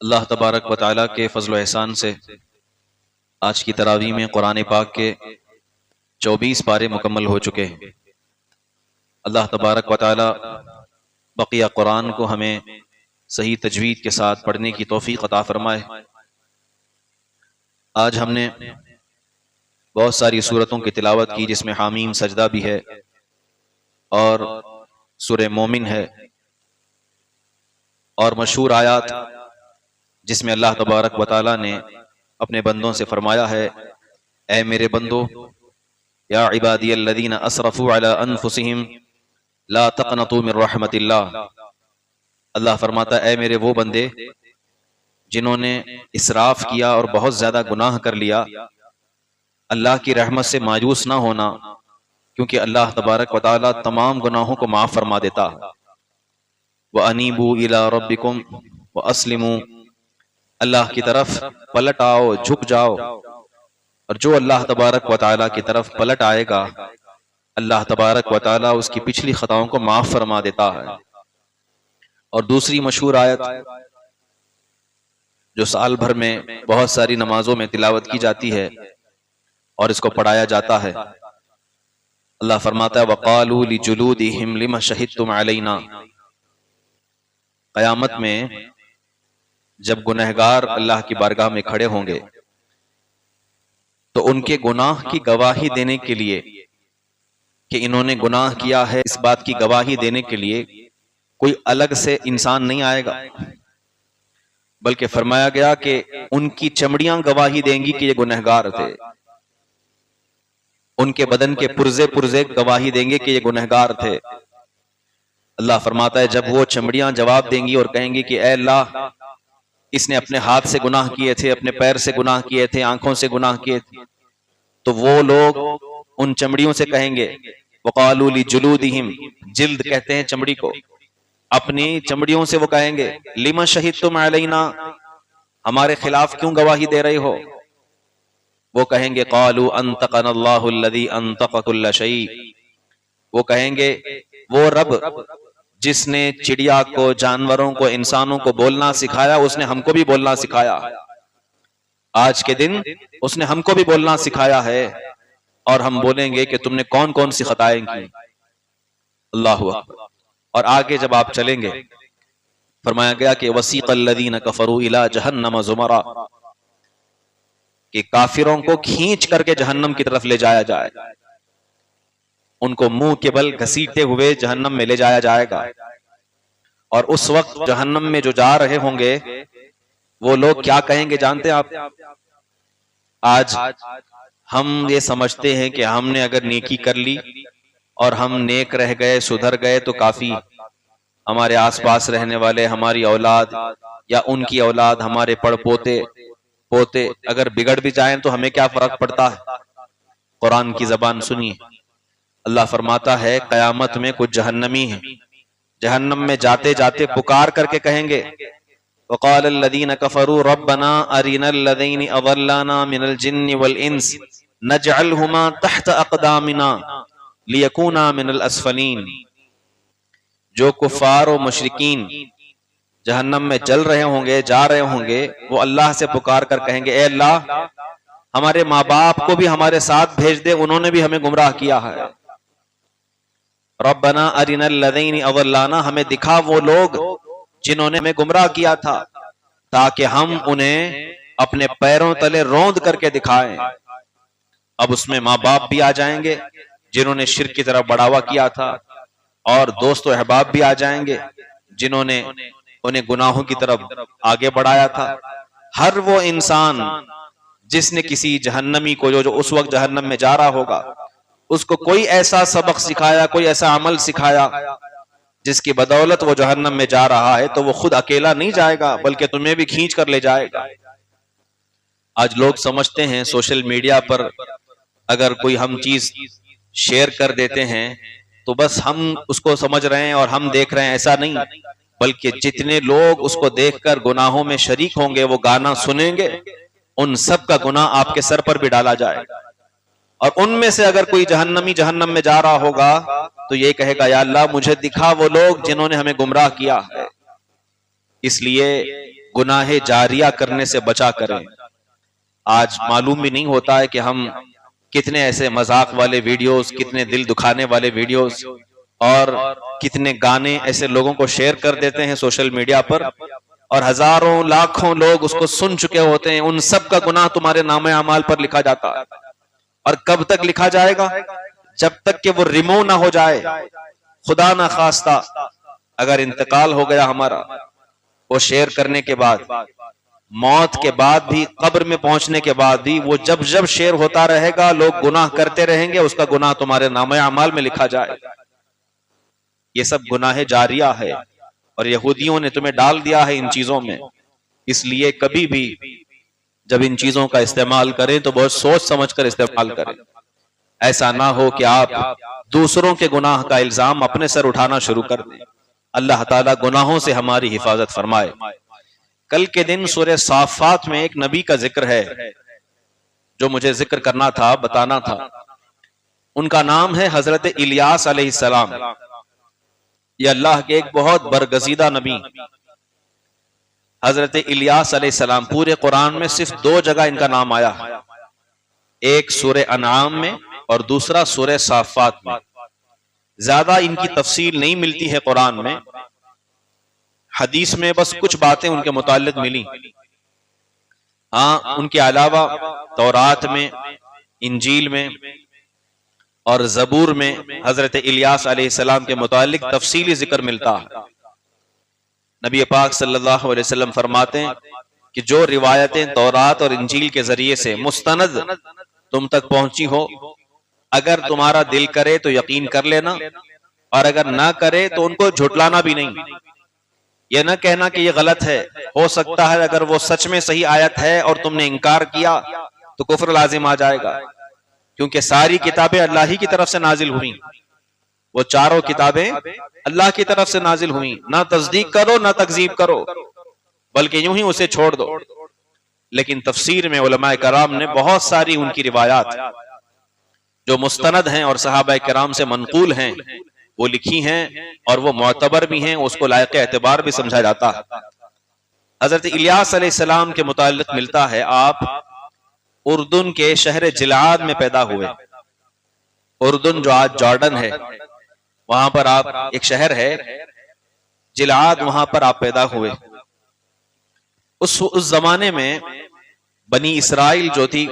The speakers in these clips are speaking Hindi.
अल्लाह तबारक व तआला के फजल व एहसान से आज की तरावी में कुरान पाक के 24 पारे मुकम्मल हो चुके हैं। अल्लाह तबारक व तआला बकिया कुरान को हमें सही तजवीद के साथ पढ़ने की तौफीक अता फरमाए। आज हमने बहुत सारी सूरतों की तिलावत की जिसमें हामीम सजदा भी है और सूरह मोमिन है और मशहूर आयात जिसमें अल्लाह तबारक व तआला ने अपने बंदों से फरमाया है, ए मेरे बंदो, या इबादियल्लज़ीना असरफू अला अनफुसिहिम ला तक़नतू मिन रहमतिल्लाह। अल्लाह फरमाता है, ए मेरे वो बंदे जिन्होंने इसराफ किया और बहुत ज्यादा गुनाह कर लिया, अल्लाह की रहमत से मायूस ना होना, क्योंकि अल्लाह तबारक व तआला तमाम गुनाहों को माफ फरमा देता है। व अनीबू इला रब्बिकुम व अस्लिमू, अल्लाह की तरफ पलट आओ, झुक जाओ, और जो अल्लाह तबारक व तआला की तरफ पलट आएगा अल्लाह तबारक व तआला उसकी पिछली खताओं को माफ फरमा देता है। और दूसरी मशहूर आयत जो साल भर में बहुत सारी नमाजों में तिलावत की जाती है और इसको पढ़ाया जाता है, अल्लाह फरमाता है, वक़ालू लिजुलूदिहिम लिमा शहिदतुम अलैना। क़यामत में जब गुनहगार अल्लाह की बारगाह में खड़े होंगे तो उनके गुनाह की गवाही देने के लिए कि इन्होंने गुनाह किया है, इस बात की गवाही देने के लिए कोई अलग से इंसान नहीं आएगा, बल्कि फरमाया गया कि उनकी चमड़ियां गवाही देंगी कि ये गुनहगार थे। उनके बदन के पुर्जे पुर्जे गवाही देंगे कि ये गुनहगार थे। अल्लाह फरमाता है, जब वो चमड़ियां जवाब देंगी और कहेंगी कि ए अल्लाह, इसने अपने हाथ से गुनाह किए थे, अपने पैर से गुनाह किए थे, आंखों से गुनाह किए थे, तो वो लोग उन चमड़ियों से कहेंगे, वक़ालू लिजुलूदिहिम, जिल्द कहते हैं चमड़ी को, अपनी चमड़ियों से वो कहेंगे, लिमा शहिदतुम अलैना, हमारे खिलाफ क्यों गवाही दे रहे हो? वो कहेंगे, क़ालू अंतक़नल्लाहु अल्लज़ी अंतक़ कुल्ल शै, वो कहेंगे वो रब जिसने चिड़िया को, जानवरों को, इंसानों को बोलना सिखाया, उसने हमको भी बोलना सिखाया। आज के दिन उसने हमको भी बोलना सिखाया है और हम बोलेंगे कि तुमने कौन कौन सी खताएं की। अल्लाहु अकबर। और आगे जब आप चलेंगे, फरमाया गया कि वसीक़ल्लज़ीना कफ़रू इला जहन्नम ज़ुमरा, कि काफिरों को खींच करके जहन्नम की तरफ ले जाया जाए, उनको मुंह के बल घसीटते हुए जहन्नम में ले जाया जाएगा। और उस वक्त जहन्नम में जो जा रहे होंगे वो लोग क्या कहेंगे जानते हैं आप? आज हम ये समझते हैं कि हमने अगर नेकी कर ली और हम नेक रह गए, सुधर गए, तो काफी, हमारे आसपास रहने वाले, हमारी औलाद या उनकी औलाद, हमारे पड़पोते पोते अगर बिगड़ भी जाएं तो हमें क्या फर्क पड़ता है? कुरान की जबान सुनिए। अल्लाह फरमाता है, कयामत में कुछ जहन्नमी हैं, जहन्नम में जाते जाते पुकार करके कहेंगे, वक़ालल्लज़ीना कफ़रू रब्बना अरिनल्लज़ीना अज़ल्लाना मिनल जिन्नि वल इंस नजअलहुमा तहत अक़दामिना लियकूना मिनल अस्फलीन। जो कुफ़ार और मुशरिकीन जहन्नम में चल रहे होंगे, जा रहे होंगे, वो अल्लाह से पुकार कर कहेंगे, ए अल्लाह, हमारे माँ बाप को भी हमारे साथ भेज दे, उन्होंने भी हमें गुमराह किया है। रब्बना अरिनल्लज़ीना अज़ल्लाना, हमें दिखा वो लोग जिन्होंने हमें गुमराह किया था, ताकि हम उन्हें अपने पैरों तले रौंद करके दिखाएं। अब उसमें माँ बाप भी आ जाएंगे जिन्होंने शिर्क की तरफ बढ़ावा किया था, और दोस्त और अहबाब भी आ जाएंगे जिन्होंने उन्हें गुनाहों की तरफ आगे बढ़ाया था। हर वो इंसान जिसने किसी जहन्नमी को जो उस वक्त जहन्नम में जा रहा होगा, उसको कोई ऐसा सबक सिखाया, कोई ऐसा अमल सिखाया जिसकी बदौलत वो जहन्नम में जा रहा है, तो वो खुद अकेला नहीं जाएगा बल्कि तुम्हें भी खींच कर ले जाएगा। आज लोग समझते हैं सोशल मीडिया पर अगर कोई हम चीज शेयर कर देते हैं तो बस हम उसको समझ रहे हैं और हम देख रहे हैं, ऐसा नहीं, बल्कि जितने लोग उसको देखकर गुनाहों में शरीक होंगे, वो गाना सुनेंगे, उन सब का गुनाह आपके सर पर भी डाला जाएगा। और उनमें से अगर कोई जहन्नमी जहन्नम में जा रहा होगा तो ये कहेगा, या अल्लाह मुझे दिखा वो लोग जिन्होंने हमें गुमराह किया है। इसलिए गुनाहे जारिया करने से बचा करें। आज मालूम भी नहीं होता है कि हम कितने ऐसे मजाक वाले वीडियोस, कितने दिल दुखाने वाले वीडियोस और कितने गाने ऐसे लोगों को शेयर कर देते हैं सोशल मीडिया पर, और हजारों लाखों लोग उसको सुन चुके होते हैं। उन सब का गुनाह तुम्हारे नामे अमाल पर लिखा जाता है। और कब तक लिखा जाएगा? जब तक कि वो रिमूव ना हो जाए। खुदा ना खास्ता अगर इंतकाल हो गया हमारा, वो शेयर करने के बाद, मौत के बाद भी, कब्र में पहुंचने के बाद भी, वो जब जब शेयर होता रहेगा, लोग गुनाह करते रहेंगे, उसका गुनाह तुम्हारे नामे अमाल में लिखा जाएगा। ये सब गुनाह जारिया है और यहूदियों ने तुम्हें डाल दिया है इन चीजों में। इसलिए कभी भी जब इन चीजों का इस्तेमाल करें तो बहुत सोच समझकर इस्तेमाल करें। ऐसा ना हो कि आप दूसरों के गुनाह का इल्जाम अपने सर उठाना शुरू कर दें। अल्लाह ताला गुनाहों से हमारी हिफाजत फरमाए। कल के दिन सूरह साफात में एक नबी का जिक्र है जो मुझे जिक्र करना था, बताना था। उनका नाम है हजरत इलियास अलैहिस्सलाम। ये अल्लाह के एक बहुत बरगजीदा नबी हजरत इलियास अलैहिस्सलाम। पूरे कुरान में सिर्फ 2 जगह इनका नाम आया, एक सूरह अनआम में और दूसरा सूरह साफात में। ज्यादा इनकी तफसील नहीं मिलती है कुरान में, हदीस में बस कुछ बातें उनके मुताल्लिक मिली। हाँ, उनके अलावा तौरात में, इंजील में और जबूर में हजरत इलियास अलैहिस्सलाम के मुताल्लिक तफसीली जिक्र मिलता है। नबी पाक सल्लल्लाहु अलैहि वसल्लम फरमाते हैं कि जो रिवायतें तौरात और इंजील के जरिए से मुस्तनद तुम तक पहुंची हो, अगर तुम्हारा दिल करे तो यकीन कर लेना, और अगर ना करे तो उनको झुटलाना भी नहीं। यह ना कहना कि यह गलत है। हो सकता है अगर वो सच में सही आयत है और तुमने इनकार किया तो कुफ्र लाजिम आ जाएगा, क्योंकि सारी किताबें अल्लाह ही की तरफ से नाजिल हुई। वो चारों किताबें अल्लाह की तरफ से नाजिल हुई। ना तस्दीक करो ना तकजीब करो, बल्कि यूं ही उसे छोड़ दो। लेकिन तफसीर में उलमाए कराम ने बहुत सारी उनकी रिवायात जो मुस्तनद हैं और सहाबा किराम से मनकूल हैं वो लिखी हैं, और वो मोतबर भी हैं, उसको लायक एतबार भी समझा जाता है। हजरत इलियास अलैहिस्सलाम के मुताल्लिक मिलता है, आप उर्दुन के शहर जिलाद में पैदा हुए। उर्दुन जो आज जॉर्डन है, वहां पर आप, एक शहर है जिलाद, वहां पर आप पैदा हुए। उस जमाने में बनी इसराइल जो थी,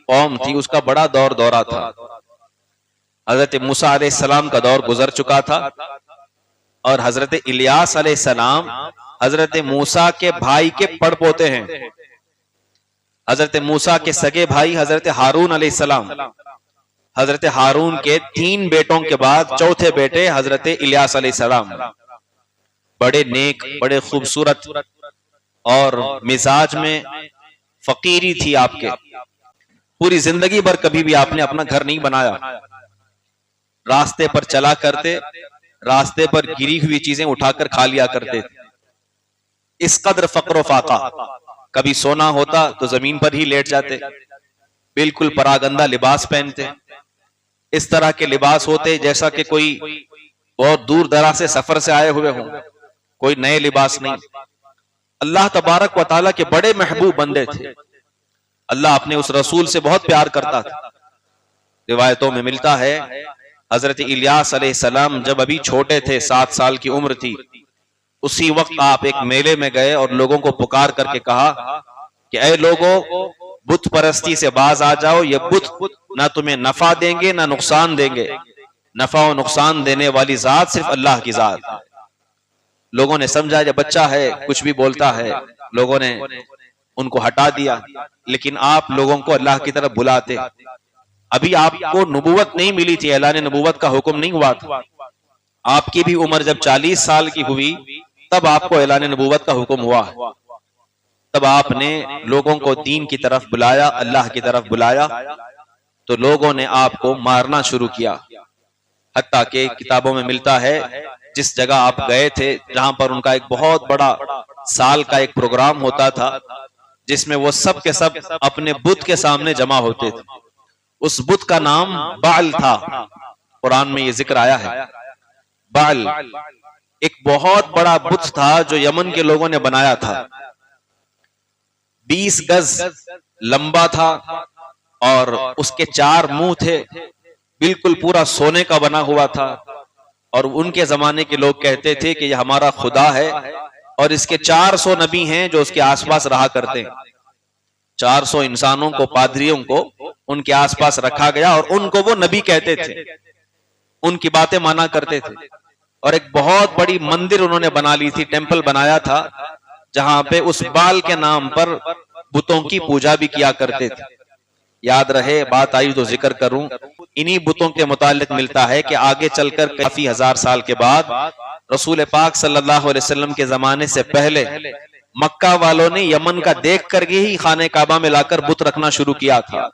कौम थी, उसका बड़ा दौर दौरा था। हजरत मूसा अलैहिस्सलाम का दौर गुजर चुका था और हजरत इलियास अलैहिस्सलाम हजरत मूसा के भाई के पड़पोते हैं। हजरत मूसा के सगे भाई हजरत हारून अलैहिस्सलाम, हजरत हारून के 3 बेटों के बाद चौथे बेटे हजरत इलियास अलैहिस्सलाम। बड़े नेक, बड़े खूबसूरत, और मिजाज में फकीरी थी आपके। पूरी जिंदगी भर कभी भी आपने अपना घर नहीं बनाया। रास्ते पर चला करते, रास्ते पर गिरी हुई चीजें उठाकर खा लिया करते थे। इस कदर फक्र फाका। कभी सोना होता तो जमीन पर ही लेट जाते, बिल्कुल परागंदा लिबास पहनते। इस तरह के लिबास होते जैसा कि कोई बहुत दूर दराज से सफर से आए हुए हों, कोई नए लिबास नहीं। अल्लाह तबारक व तआला के बड़े महबूब बंदे थे। अल्लाह अपने उस रसूल से बहुत प्यार करता था। रिवायतों में मिलता है हजरत इलियास अलैहिस्सलाम जब अभी छोटे थे, 7 साल की उम्र थी, उसी वक्त आप एक मेले में गए और लोगों को पुकार करके कहा कि ऐ लोगों, बुत परस्ती से बाज आ जाओ। ये बुत ना तुम्हें नफा देंगे ना नुकसान देंगे। नफा और नुकसान देने वाली जात सिर्फ अल्लाह की जात है। लोगों ने समझा जब बच्चा है कुछ भी बोलता है, लोगों ने उनको हटा दिया। लेकिन आप लोगों को अल्लाह की तरफ बुलाते, अभी आपको नबूवत नहीं मिली थी, ऐलान नबूवत का हुक्म नहीं हुआ था। आपकी भी उम्र जब 40 साल की हुई तब आपको ऐलान नबूवत का हुक्म हुआ। तब आपने लोगों को दीन की तरफ बुलाया, अल्लाह की तरफ बुलाया, तो लोगों ने आपको मारना शुरू किया। हत्ता के किताबों में मिलता है जिस जगह आप गए थे, जहां पर उनका एक बहुत बड़ा साल का एक प्रोग्राम होता था, जिसमें वो सब के सब अपने बुत के सामने जमा होते थे। उस बुत का नाम बाल था, कुरान में ये जिक्र आया है। बाल एक बहुत बड़ा बुत था जो यमन के लोगों ने बनाया था। 20 गज लंबा था और उसके 4 मुंह थे, बिल्कुल पूरा सोने का बना हुआ था। और उनके जमाने के लोग कहते थे कि यह हमारा खुदा है और इसके 400 नबी हैं जो उसके आसपास रहा करते हैं। 400 इंसानों को, पादरियों को उनके आसपास रखा गया और उनको वो नबी कहते थे, उनकी बातें माना करते थे। और एक बहुत बड़ी मंदिर उन्होंने बना ली थी, टेंपल बनाया था, जहां पे उस बाल के नाम पर बुतों की पूजा भी किया करते थे। याद रहे, बात आई तो जिक्र करूं। इन्हीं बुतों के मुतालिक मिलता है कि आगे चलकर काफी हजार साल के बाद रसूल पाक सल्लल्लाहु अलैहि वसल्लम के जमाने से पहले मक्का वालों ने यमन का देख करके ही खाने काबा में लाकर बुत रखना शुरू किया था।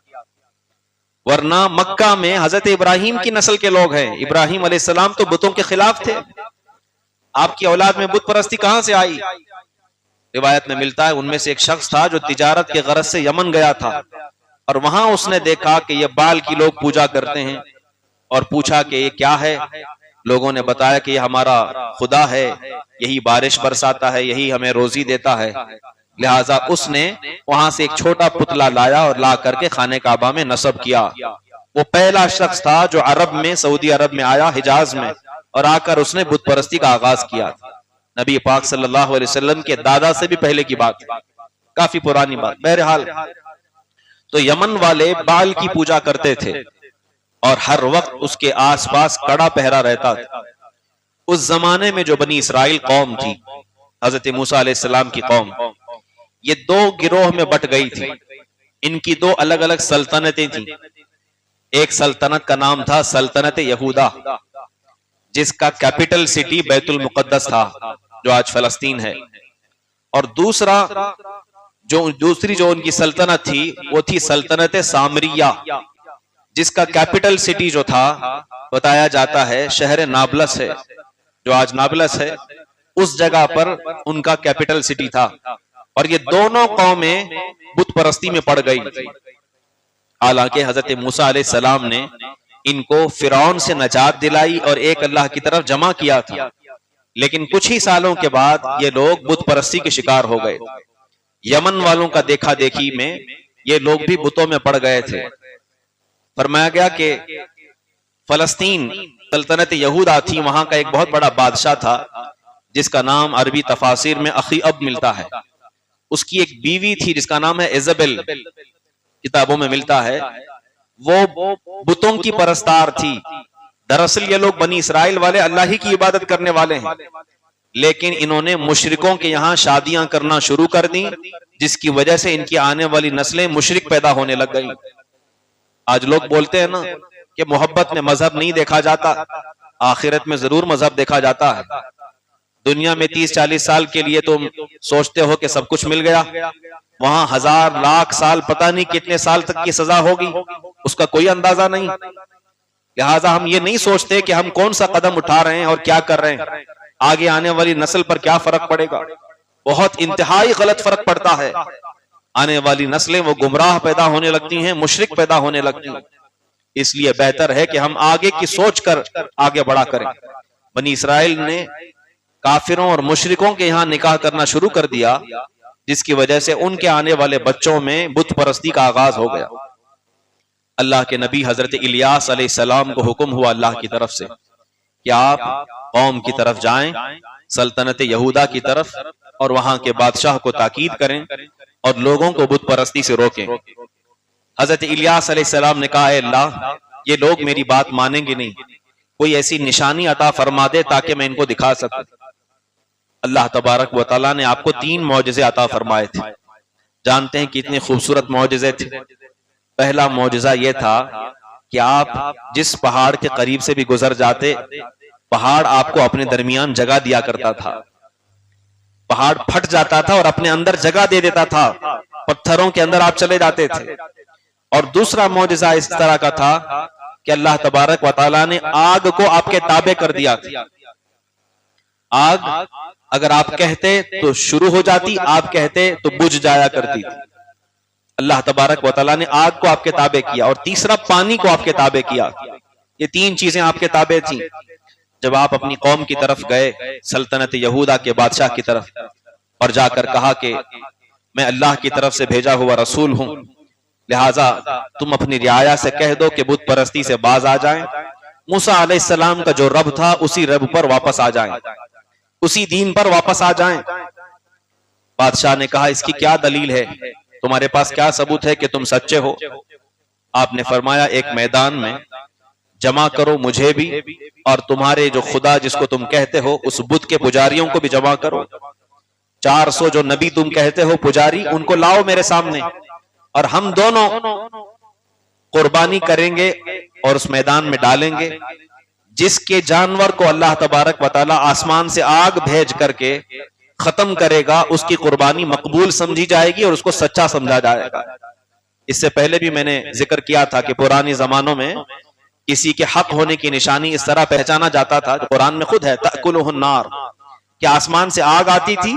वरना मक्का में हजरत इब्राहिम की नस्ल के लोग हैं। इब्राहिम अलैहिस्सलाम तो बुतों के खिलाफ थे। आपकी औलाद में बुत परस्ती कहां से आई? रिवायत में मिलता है उनमें से एक शख्स था जो तिजारत के गरज से यमन गया था और वहां उसने देखा कि ये बाल की लोग पूजा करते हैं और पूछा कि ये क्या है। लोगों ने बताया कि ये हमारा खुदा है, यही बारिश बरसाता है, यही हमें रोजी देता है। लिहाजा उसने वहां से एक छोटा पुतला लाया और ला करके खाने काबा में नस्ब किया। वो पहला शख्स था जो अरब में, सऊदी अरब में आया, हिजाज में, और आकर उसने बुत परस्ती का आगाज किया। नबी पाक सल्लल्लाहु अलैहि वसल्लम के दादा से भी पहले की बात, काफी पुरानी बात। बहरहाल तो यमन वाले बाल की पूजा करते थे और हर वक्त उसके आसपास कड़ा पहरा रहता था। उस जमाने में जो बनी इसराइल कौम थी, हजरत मूसा अलैहिस्सलाम की कौम, ये 2 गिरोह में बट गई थी। इनकी 2 अलग अलग सल्तनतें थी। एक सल्तनत का नाम था सल्तनत यहूदा, जिसका कैपिटल सिटी बैतुल मुकद्दस था, जो आज फलस्तीन है। और दूसरी जो उनकी सल्तनत थी वो थी सल्तनत सामरिया, जिसका कैपिटल सिटी जो था बताया जाता है शहर नाबलस है, जो आज नाबलस है, उस जगह पर उनका कैपिटल सिटी था। और ये दोनों कौमें बुत परस्ती में पड़ गई थी। हालांकि हजरत मूसा अलैहिस्सलाम ने इनको फिरौन से नजात दिलाई और एक अल्लाह की तरफ जमा किया था। लेकिन कुछ ही सालों के बाद ये लोग बुत परस्ती के शिकार हो गए। यमन वालों का देखा देखी में ये लोग भी बुतों में पड़ गए थे। फरमाया गया कि फलस्तीन सल्तनत यहूदा थी, वहां का एक बहुत बड़ा बादशाह था जिसका नाम अरबी तफासिर में अखीअब मिलता है। उसकी एक बीवी थी जिसका नाम है इजबेल, किताबों में मिलता है। वो बुतों की परस्तार थी। दरअसल ये लोग बनी इसराइल वाले अल्लाह ही की इबादत करने वाले हैं, लेकिन इन्होंने मुशरिकों के यहाँ शादियां करना शुरू कर दी, जिसकी वजह से इनकी आने वाली नस्लें मुशरिक पैदा होने लग गई। आज लोग बोलते हैं ना कि मोहब्बत में मजहब नहीं देखा जाता, आखिरत में जरूर मजहब देखा जाता है। दुनिया में 30-40 साल के लिए तुम सोचते हो कि सब कुछ मिल गया, वहां 1000 लाख साल, पता नहीं कितने साल तक की सजा होगी, उसका कोई अंदाजा नहीं। लिहाजा हम ये नहीं सोचते कि हम कौन सा कदम उठा रहे हैं और क्या कर रहे हैं, आगे आने वाली नस्ल पर क्या फर्क पड़ेगा। बहुत इंतहाई गलत फर्क पड़ता है। आने वाली नस्लें वो गुमराह पैदा होने लगती हैं, मुशरिक पैदा होने लगती हैं। इसलिए बेहतर है कि हम आगे की सोच कर आगे बढ़ा करें। बनी इसराइल ने काफिरों और मुशरिकों के यहाँ निकाह करना शुरू कर दिया, जिसकी वजह से उनके आने वाले बच्चों में बुत परस्ती का आगाज हो गया। अल्लाह के नबी हजरत इलियास अलैहिस्सलाम को हुक्म हुआ अल्लाह की तरफ से कि आप कौम की तरफ जाएं, सल्तनत यहूदा की तरफ, और वहां के बादशाह को ताकीद करें और लोगों को बुत परस्ती से रोकें। हजरत इलियास अलैहिस्सलाम ने कहा, अल्लाह, ये लोग मेरी बात मानेंगे नहीं, कोई ऐसी निशानी अता फरमा दे ताकि मैं इनको दिखा सकूं। अल्लाह तबारक व तआला ने आपको 3 मौजज़े अता फरमाए थे। जानते हैं कितने खूबसूरत मौजज़े थे। पहला मौजज़ा यह था कि आप जिस पहाड़ के करीब से भी गुजर जाते, पहाड़ आपको अपने दरमियान जगह दिया करता था। पहाड़ फट जाता था और अपने अंदर जगह दे देता था, पत्थरों के अंदर आप चले जाते थे। और दूसरा मौजज़ा इस तरह का था कि अल्लाह तबारक व तआला ने आग को आपके ताबे कर दिया था। आग अगर आप कहते तो शुरू हो जाती, आप कहते तो बुझ जाया करती थी। अल्लाह तबारक व तआला ने आग को आपके ताबे किया, और तीसरा पानी को आपके ताबे किया। ये तीन चीजें आपके ताबे थी। जब आप अपनी कौम की तरफ गए, सल्तनत यहूदा के बादशाह की तरफ, और जाकर कहा कि मैं अल्लाह की तरफ से भेजा हुआ रसूल हूं, लिहाजा तुम अपनी रियाया से कह दो कि बुत परस्ती से बाज आ जाएं, मूसा अलैहिस्सलाम का जो रब था उसी रब पर वापस आ जाएं, उसी दीन पर वापस आ जाएं। बादशाह ने कहा, इसकी क्या दलील है, तुम्हारे पास क्या सबूत है कि तुम सच्चे हो? आपने फरमाया, एक मैदान में जमा करो मुझे भी और तुम्हारे जो खुदा जिसको तुम कहते हो उस बुत के पुजारियों को भी जमा करो। 400 जो नबी तुम कहते हो पुजारी, उनको लाओ मेरे सामने, और हम दोनों कुर्बानी करेंगे और उस मैदान में डालेंगे। जिसके जानवर को अल्लाह तबारक व तआला आसमान से आग भेज करके खत्म करेगा, उसकी कुर्बानी मकबूल समझी जाएगी और उसको सच्चा समझा जाएगा। इससे पहले भी मैंने जिक्र किया था कि पुराने जमानों में किसी के हक होने की निशानी इस तरह पहचाना जाता था, जो कुरान में खुद है, तअकुलुहुन नार, कि आसमान से आग आती थी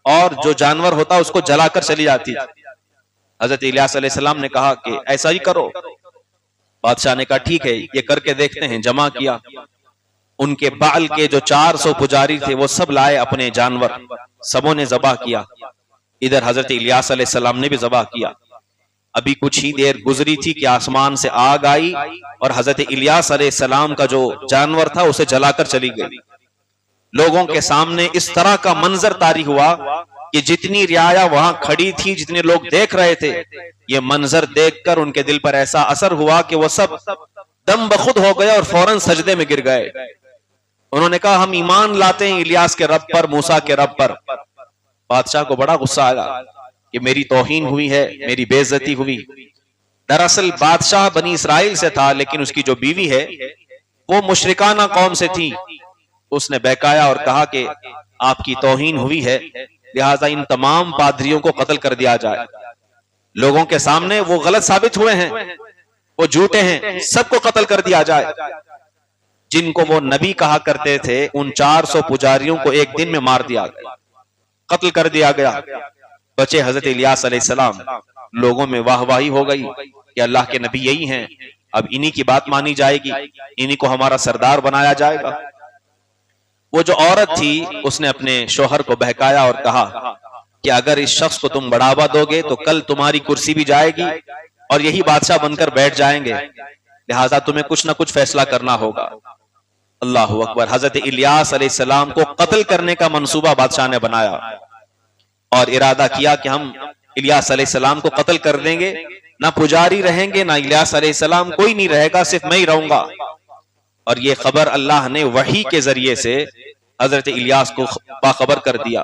और जो जानवर होता उसको जलाकर चली जाती थी। हजरत इलियास अलैहिस्सलाम ने कहा कि ऐसा ही करो। बादशाह ने कहा ठीक है, ये करके देखते हैं। जमा किया, उनके बाल के जो 400 पुजारी थे वो सब लाए अपने जानवर, सबों ने ज़बह किया। इधर हजरत इलियास अलैहिस्सलाम ने भी ज़बह किया। अभी कुछ ही देर गुजरी थी कि आसमान से आग आई और हजरत इलियास अलैहिस्सलाम का जो जानवर था उसे जलाकर चली गई। लोगों के सामने इस तरह का मंजर तारी हुआ कि जितनी रियाया वहां खड़ी थी, जितने लोग देख रहे थे, ये मंजर देखकर उनके दिल पर ऐसा असर हुआ कि वो सब दम बखुद हो गए और फौरन सजदे में गिर गए। उन्होंने कहा, हम ईमान लाते हैं इलियास के रब पर, मूसा के रब पर। बादशाह को बड़ा गुस्सा आया कि मेरी तौहीन हुई है, मेरी बेइज्जती हुई। दरअसल बादशाह बनी इसराइल से था, लेकिन उसकी जो बीवी है वो मुशरिकाना कौम से थी। उसने बहकाया और कहा कि आपकी तौहीन हुई है, लिहाजा इन तमाम पादरियों को कत्ल कर दिया जाए। लोगों के सामने वो गलत साबित हुए हैं, वो झूठे हैं, सबको कत्ल कर दिया जाए। जिनको वो नबी कहा करते थे उन 400 पुजारियों को एक दिन में मार दिया गया, कत्ल कर दिया गया। बचे हजरत इलियास अलैहिस्सलाम। लोगों में वाहवाही हो गई कि अल्लाह के नबी यही हैं, अब इन्हीं की बात मानी जाएगी, इन्हीं को हमारा सरदार बनाया जाएगा। वो जो औरत थी उसने अपने शोहर को बहकाया और कहा कि अगर इस शख्स को तुम बढ़ावा दोगे तो कल तुम्हारी कुर्सी भी जाएगी और यही बादशाह बनकर बैठ जाएंगे, लिहाजा तुम्हें कुछ ना कुछ फैसला करना होगा। अल्लाह अकबर। हजरत इलियास अलैहिस्सलाम को कत्ल करने का मंसूबा बादशाह ने बनाया और इरादा किया कि हम इलियास अलैहिस्सलाम को कत्ल कर देंगे, ना पुजारी रहेंगे ना इलियास अलैहिस्सलाम, कोई नहीं रहेगा, सिर्फ मैं ही रहूंगा। और ये खबर अल्लाह ने वही के जरिए से हजरत इलियास को बाखबर कर दिया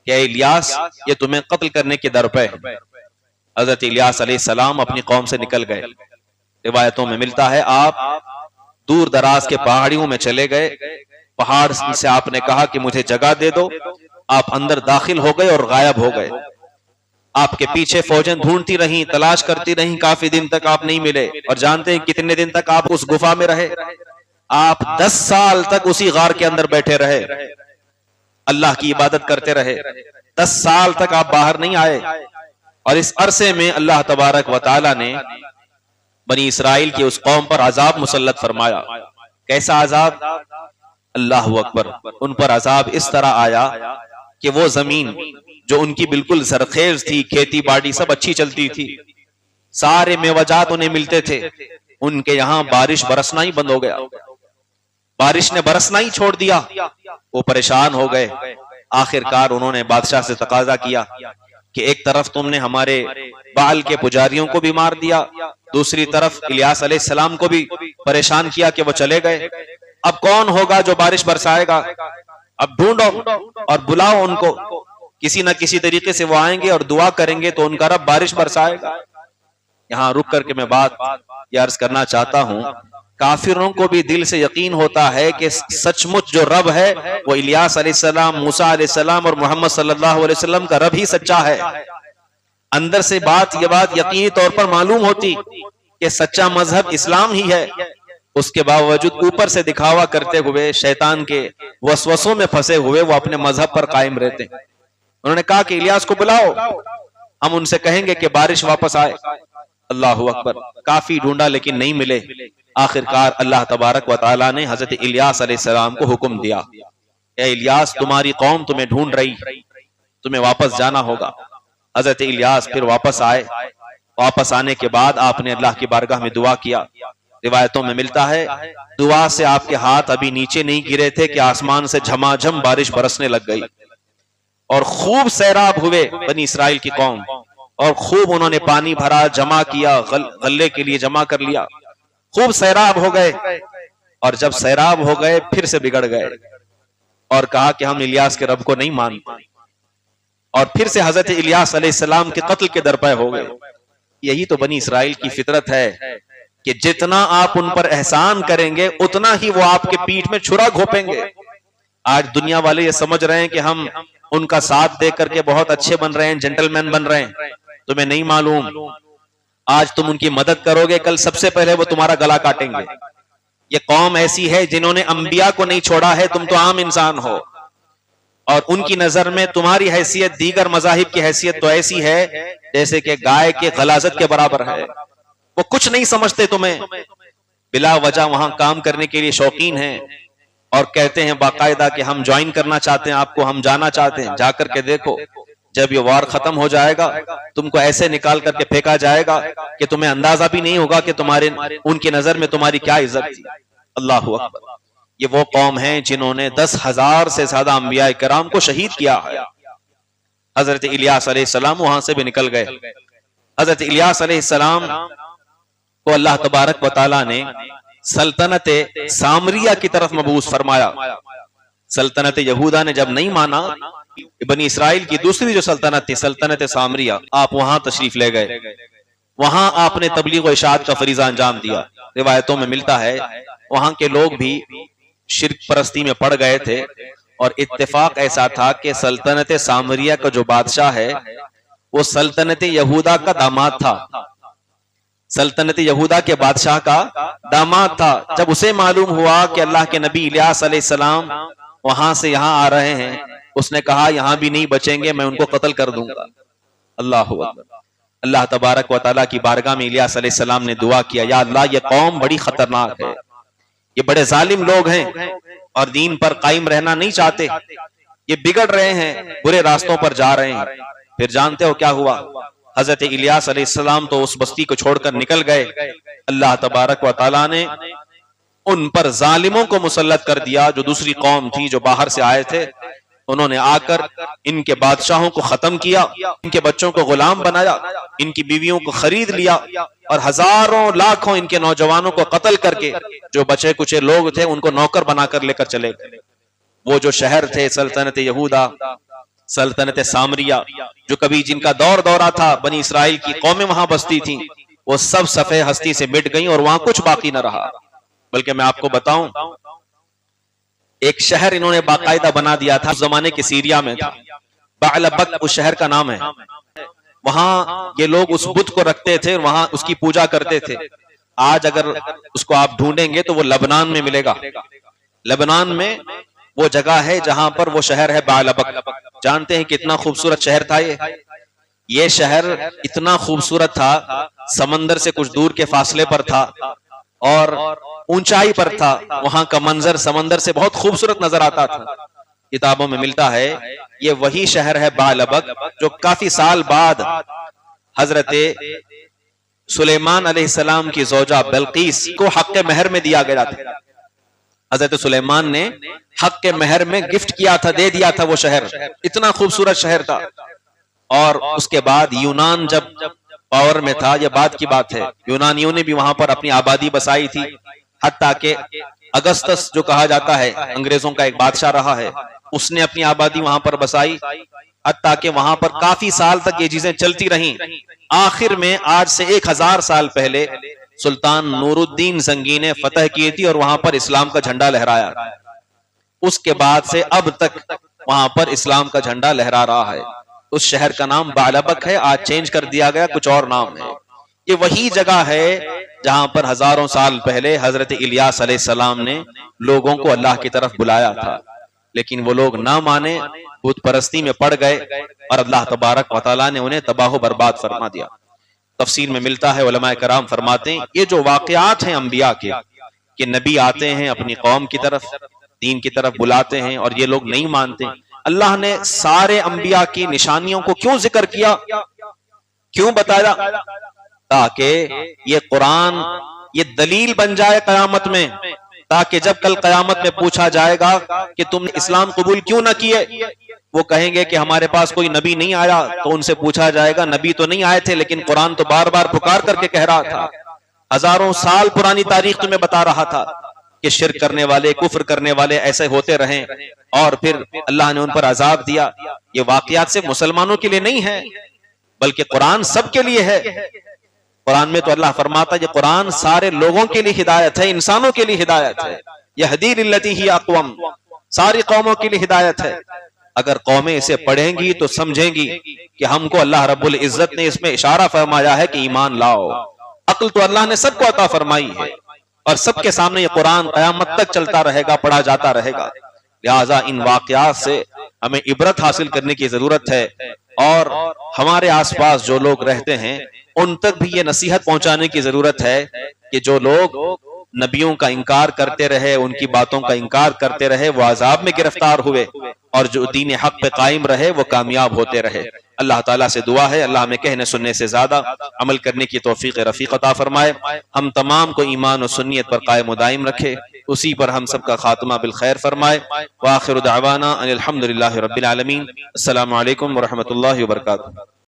कि इलियास ये तुम्हें कत्ल करने के दर पे है। हजरत इलियास अलैहिस्सलाम अपनी कौम से निकल गए। रिवायतों में मिलता है आप दूर दराज के पहाड़ियों में चले गए, पहाड़ से आपने कहा कि मुझे जगह दे दो, आप अंदर दाखिल हो गए और गायब हो गए। आपके पीछे फौजें ढूंढती रहीं, तलाश करती रहीं, काफी दिन तक आप नहीं मिले। और जानते हैं कितने दिन तक आप उस गुफा में रहे? आप 10 साल तक उसी गार के अंदर बैठे रहे, अल्लाह की इबादत करते रहे। 10 साल तक आप बाहर नहीं आए। और इस अरसे में अल्लाह तबारक व तआला ने बनी इसराइल की उस कौम पर अजाब मुसल्लत फरमाया। कैसा अजाब? अल्लाह अकबर। उन पर अजाब इस तरह आया कि वो जमीन जो उनकी बिल्कुल सरखेज थी, खेती बाड़ी सब अच्छी चलती थी, सारे मेवाजात उन्हें मिलते थे, उनके यहां बारिश बरसना ही बंद हो गया। बारिश ने बरसना ही छोड़ दिया। वो परेशान हो गए। आखिरकार उन्होंने बादशाह से तकाजा किया कि एक तरफ तुमने हमारे बाल के पुजारियों को भी मार दिया, दूसरी तरफ इलियास अलैहिस्सलाम को भी परेशान किया कि वो चले गए। अब कौन होगा जो बारिश बरसाएगा? अब ढूंढो और बुलाओ उनको, किसी न किसी तरीके से वो आएंगे और दुआ करेंगे तो उनका रब बारिश बरसाएगा। यहां रुक करके मैं बात ये अर्ज करना चाहता हूं, काफिरों को भी दिल से यकीन होता है कि सचमुच जो रब है वो इलियास अलैहिस्सलाम, मूसा अलैहिस्सलाम और मोहम्मद सल्लल्लाहु अलैहि वसल्लम का रब ही सच्चा है। अंदर से ये बात यकीनी तौर पर मालूम होती कि सच्चा मजहब इस्लाम ही है। उसके बावजूद ऊपर से दिखावा करते हुए, शैतान के वसवसों में फंसे हुए वो अपने मजहब पर कायम रहते हैं। उन्होंने कहा कि इलियास को बुलाओ, हम उनसे कहेंगे कि बारिश वापस आए। अल्लाहु अकबर। काफी ढूंढा लेकिन नहीं मिले। आखिरकार अल्लाह तबारक व तआला ने हजरत इलियास अलैहिस्सलाम को हुक्म दिया, ए इलियास, तुम्हारी कौम तुम्हें ढूंढ रही, तुम्हें वापस जाना होगा। हजरत इलियास फिर वापस आए। वापस आने के बाद आपने अल्लाह की बारगाह में दुआ किया। रिवायतों में मिलता है दुआ से आपके हाथ अभी नीचे नहीं गिरे थे कि आसमान से झमाझम बारिश बरसने लग गई और खूब सैराब हुए बनी इसराइल की कौम, और खूब उन्होंने पानी भरा, जमा किया, गल्ले के लिए जमा कर लिया, खूब सैराब हो गए। और जब सैराब हो गए फिर से बिगड़ गए और कहा कि हम इलियास के रब को नहीं मानते, और फिर से हजरत इलियास अलैहिस्सलाम के कत्ल के दरपे हो गए। यही तो बनी इसराइल की फितरत है कि जितना आप उन पर एहसान करेंगे उतना ही वो आपके पीठ में छुरा घोपेंगे। आज दुनिया वाले ये समझ रहे हैं कि हम उनका साथ दे करके बहुत अच्छे बन रहे हैं, जेंटलमैन बन रहे हैं। तुम्हें नहीं मालूम, आज तुम उनकी मदद करोगे, कल सबसे पहले वो तुम्हारा गला काटेंगे। ये कौम ऐसी है जिन्होंने अंबिया को नहीं छोड़ा है, तुम तो आम इंसान हो, और उनकी नजर में तुम्हारी हैसियत दीगर मजाहिब की हैसियत तो ऐसी है जैसे कि गाय के गलाजत के बराबर है। वो कुछ नहीं समझते तुम्हें, बिला वजह वहां काम करने के लिए शौकीन हैं और कहते हैं बाकायदा कि हम ज्वाइन करना चाहते हैं आपको, हम जाना चाहते हैं। जाकर के देखो, जब ये वार खत्म हो जाएगा तुमको ऐसे निकाल करके फेंका जाएगा कि तुम्हें अंदाजा भी नहीं होगा कि तुम्हारे उनकी नजर में तुम्हारी क्या इज्जत थी। अल्लाहु अकबर। ये वो कौम है जिन्होंने 10,000 से ज्यादा अंबिया किराम को शहीद किया है। हजरत इलियास अलैहिस्सलाम वहां से भी निकल गए। हजरत इलियास अलैहिस्सलाम को अल्लाह तबारक व तआला ने सल्तनत सामरिया की तरफ मबूस फरमाया। सल्तनत यहूदा ने जब नहीं माना, बनी इसराइल की दूसरी जो सल्तनत थी, सल्तनत सामरिया, आप वहां तशरीफ ले गए। वहां आपने तबलीग व इशाअत का फरीजा अंजाम दिया। रिवायतों में मिलता है वहां के लोग भी शिर्क परस्ती में पड़ गए थे, और इत्तेफाक ऐसा था कि सल्तनत सामरिया का जो बादशाह है वो सल्तनत यहूदा का दामाद था। सल्तनत यहूदा के बादशाह का दामाद था। जब उसे मालूम हुआ कि अल्लाह के नबी इलियास अलैहिस्सलाम वहां से यहाँ आ रहे हैं, उसने कहा यहाँ भी नहीं बचेंगे, मैं उनको कत्ल कर दूंगा। अल्लाहु अकबर। अल्लाह तबारक व तआला की बारगाह में इलियास अलैहिस्सलाम ने दुआ किया, या अल्लाह, ये कौम बड़ी खतरनाक है, ये बड़े जालिम लोग हैं और दीन पर कायम रहना नहीं चाहते, ये बिगड़ रहे हैं, बुरे रास्तों पर जा रहे हैं। फिर जानते हो क्या हुआ? हजरत इलियास अलैहिस्सलाम तो उस बस्ती को छोड़कर निकल गए। अल्लाह तबारक व तआला ने उन पर जालिमों को मुसल्लत कर दिया, जो दूसरी कौम थी, जो बाहर से आए थे। उन्होंने आकर इनके बादशाहों को खत्म किया, इनके बच्चों को गुलाम बनाया, इनकी बीवियों को खरीद लिया, और हजारों लाखों इनके नौजवानों को कत्ल करके जो बचे कुचे लोग थे उनको नौकर बनाकर लेकर चले गए। वो जो शहर थे सल्तनत यहूदा, सल्तनत सामरिया, जो कभी जिनका दौर दौरा था, बनी इसराइल की कौमें वहां बसती थी, वो सब सफे हस्ती से मिट गई और वहां कुछ बाकी न रहा। बल्कि मैं आपको बताऊं, एक शहर इन्होंने बाकायदा बना दिया था, उस जमाने के सीरिया में था, बालबक उस शहर का नाम है। वहां ये लोग उस बुत को रखते थे, वहां उसकी पूजा करते थे। आज अगर उसको आप ढूंढेंगे तो वो लबनान में मिलेगा। लबनान में वो जगह है जहां पर वो शहर है बालबक। जानते हैं कितना खूबसूरत शहर था ये शहर इतना खूबसूरत था, समंदर से कुछ दूर के फासले पर था और ऊंचाई पर था। वहां का मंजर समंदर से बहुत खूबसूरत नजर आता था। किताबों में मिलता है ये वही शहर है बालबक, जो काफी साल बाद हजरत सुलेमान अलैहिस्सलाम की ज़ौजा बिल्कीस को हक के महर में दिया गया था। हजरत सुलेमान ने हक के महर में गिफ्ट किया था, दे दिया था वो शहर। इतना खूबसूरत शहर था। और उसके बाद यूनान जब पावर में था, यह बात की बात है, यूनानियों ने भी वहां पर अपनी आबादी बसाई थी। हत्ता के अगस्तस जो कहा जाता है, अंग्रेजों का एक बादशाह रहा है, उसने अपनी आबादी वहां पर बसाई। हत्ता के वहां पर काफी साल तक ये चीजें चलती रहीं। आखिर में आज से 1000 साल पहले सुल्तान नूरुद्दीन जंगी ने फतह की थी और वहां पर इस्लाम का झंडा लहराया। उसके बाद से अब तक वहां पर इस्लाम का झंडा लहरा रहा है। उस शहर का नाम बालबक है, आज चेंज कर दिया गया, कुछ और नाम है। ये वही जगह है जहां पर हजारों साल पहले हजरत इलियास अलैहिस्सलाम ने लोगों को अल्लाह की तरफ बुलाया था, लेकिन वो लोग ना माने, बुत परस्ती में पड़ गए और अल्लाह तबारक व तआला ने उन्हें तबाह बर्बाद फरमा दिया। तफसीर में मिलता है, उलमाए कराम फरमाते हैं ये जो वाकयात हैं अंबिया के, कि नबी आते हैं अपनी कौम की तरफ, दीन की तरफ बुलाते हैं और ये लोग नहीं मानते। अल्लाह ने सारे अंबिया की निशानियों को क्यों जिक्र किया, क्यों बताया? ताकि ये कुरान ये दलील बन जाए कयामत में, ताकि जब कल कयामत में पूछा जाएगा कि तुमने इस्लाम कबूल क्यों ना किए, वो कहेंगे कि हमारे पास कोई नबी नहीं आया। तो उनसे पूछा जाएगा नबी तो नहीं आए थे, लेकिन कुरान तो बार बार पुकार करके कह रहा था, हजारों साल पुरानी तारीख तुम्हें बता रहा था कि शिर्क करने वाले, कुफ्र करने वाले ऐसे होते रहें और फिर अल्लाह ने उन पर अजाब दिया। ये वाकयात सिर्फ मुसलमानों के लिए नहीं है, बल्कि कुरान सबके लिए है। कुरान में तो अल्लाह फरमाता है ये कुरान सारे लोगों के लिए हिदायत है, इंसानों के लिए हिदायत है। यहदी लिल्लती ही अक़वम, सारी कौमों के लिए हिदायत है। अगर कौमें इसे पढ़ेंगी तो समझेंगी कि हमको अल्लाह रब्बुल इज्जत ने इसमें इशारा फरमाया है कि ईमान लाओ। अक्ल तो अल्लाह ने सबको अता फरमाई है और सबके सामने ये कुरान कयामत तक चलता रहेगा, पढ़ा जाता रहेगा। लिहाजा इन वाकयात से हमें इबरत हासिल करने की जरूरत है और हमारे आसपास जो लोग रहते हैं उन तक भी ये नसीहत पहुंचाने की जरूरत है कि जो लोग नबियों का इंकार करते रहे, उनकी बातों का इंकार करते रहे, वो अजाब में गिरफ्तार हुए और जो दीन हक पे कायम रहे वो कामयाब होते रहे। अल्लाह ताला से दुआ है अल्लाह हमें कहने सुनने से ज्यादा अमल करने की तौफीक रफीक अता फरमाए। हम तमाम को ईमान और सुन्नियत पर कायम दायम रखे, उसी पर हम सबका खात्मा बिल खैर फरमाए। व आखिर दावाना अनिल हम्दुलिल्लाहि रब्बिल आलमीन। अस्सलामु अलैकुम व रहमतुल्लाहि व बरकातुहू।